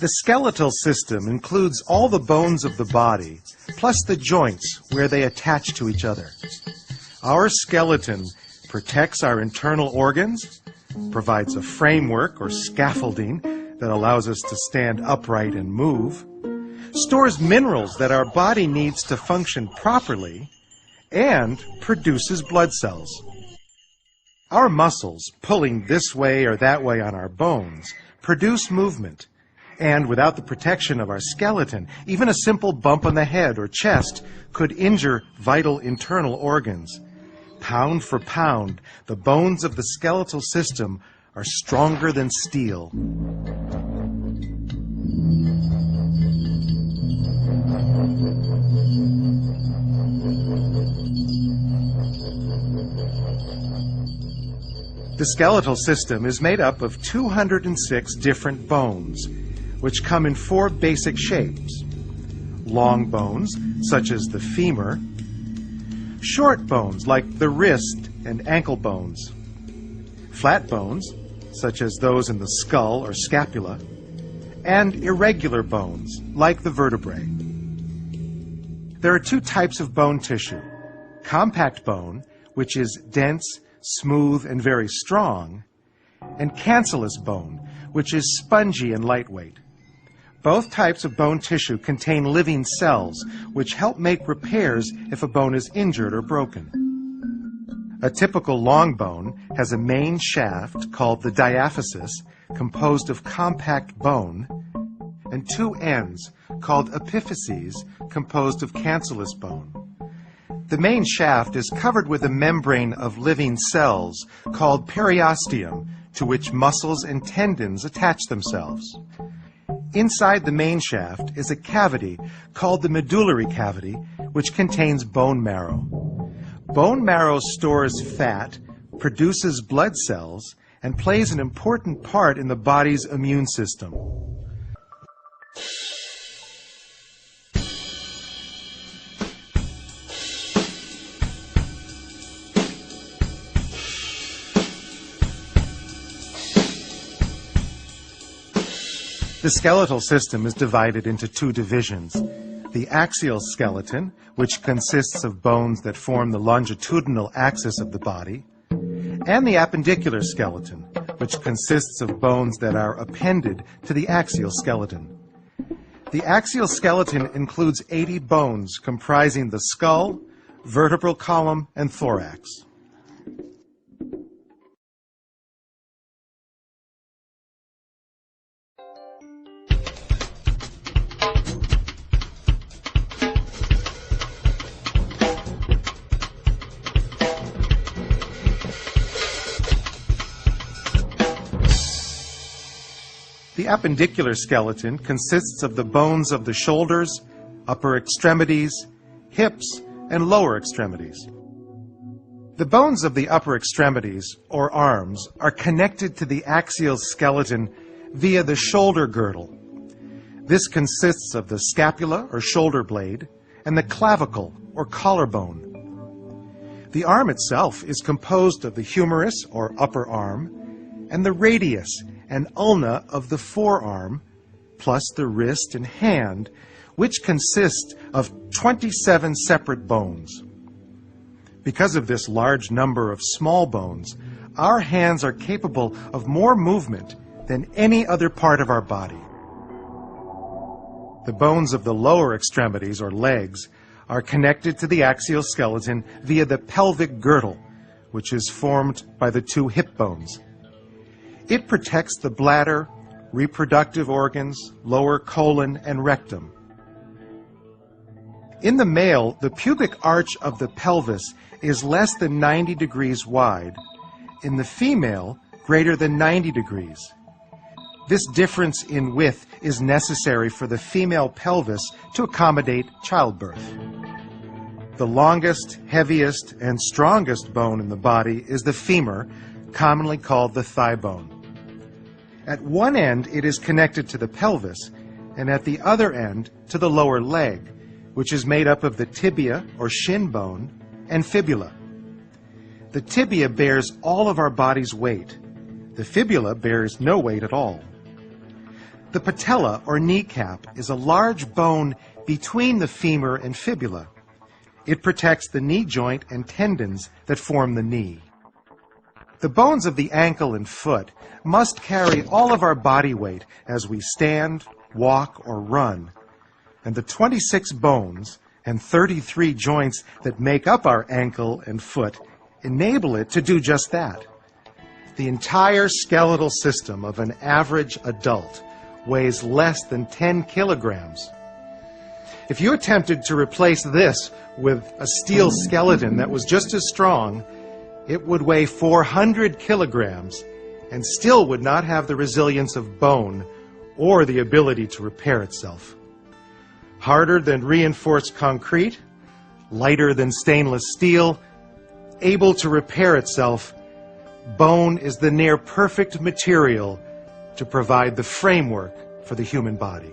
The skeletal system includes all the bones of the body, plus the joints where they attach to each other. Our skeleton protects our internal organs, provides a framework or scaffolding that allows us to stand upright and move, stores minerals that our body needs to function properly, and produces blood cells. Our muscles, pulling this way or that way on our bones, produce movement. And without the protection of our skeleton, even a simple bump on the head or chest could injure vital internal organs. Pound for pound, the bones of the skeletal system are stronger than steel. The skeletal system is made up of 206 different bones, which come in 4 basic shapes. Long bones, such as the femur. Short bones, like the wrist and ankle bones. Flat bones, such as those in the skull or scapula. And irregular bones, like the vertebrae. There are 2 types of bone tissue. Compact bone, which is dense, smooth, and very strong, and cancellous bone, which is spongy and lightweight. Both types of bone tissue contain living cells, which help make repairs if a bone is injured or broken. A typical long bone has a main shaft called the diaphysis, composed of compact bone, and 2 ends called epiphyses, composed of cancellous bone. The main shaft is covered with a membrane of living cells called periosteum, to which muscles and tendons attach themselves. Inside the main shaft is a cavity called the medullary cavity, which contains bone marrow. Bone marrow stores fat, produces blood cells, and plays an important part in the body's immune system. The skeletal system is divided into 2 divisions. The axial skeleton, which consists of bones that form the longitudinal axis of the body, and the appendicular skeleton, which consists of bones that are appended to the axial skeleton. The axial skeleton includes 80 bones comprising the skull, vertebral column, and thorax. The appendicular skeleton consists of the bones of the shoulders, upper extremities, hips, and lower extremities. The bones of the upper extremities, or arms, are connected to the axial skeleton via the shoulder girdle. This consists of the scapula, or shoulder blade, and the clavicle, or collarbone. The arm itself is composed of the humerus, or upper arm, and the radius and ulna of the forearm, plus the wrist and hand, which consist of 27 separate bones. Because of this large number of small bones, our hands are capable of more movement than any other part of our body. The bones of the lower extremities, or legs, are connected to the axial skeleton via the pelvic girdle, which is formed by the 2 hip bones. It protects the bladder, reproductive organs, lower colon, and rectum. In the male, the pubic arch of the pelvis is less than 90 degrees wide. In the female, greater than 90 degrees. This difference in width is necessary for the female pelvis to accommodate childbirth. The longest, heaviest, and strongest bone in the body is the femur, commonly called the thigh bone. At one end, it is connected to the pelvis, and at the other end, to the lower leg, which is made up of the tibia, or shin bone, and fibula. The tibia bears all of our body's weight. The fibula bears no weight at all. The patella, or kneecap, is a large bone between the femur and fibula. It protects the knee joint and tendons that form the knee. The bones of the ankle and foot must carry all of our body weight as we stand, walk, or run. And the 26 bones and 33 joints that make up our ankle and foot enable it to do just that. The entire skeletal system of an average adult weighs less than 10 kilograms. If you attempted to replace this with a steel skeleton that was just as strong, it would weigh 400 kilograms and still would not have the resilience of bone or the ability to repair itself. Harder than reinforced concrete, lighter than stainless steel, able to repair itself, bone is the near perfect material to provide the framework for the human body.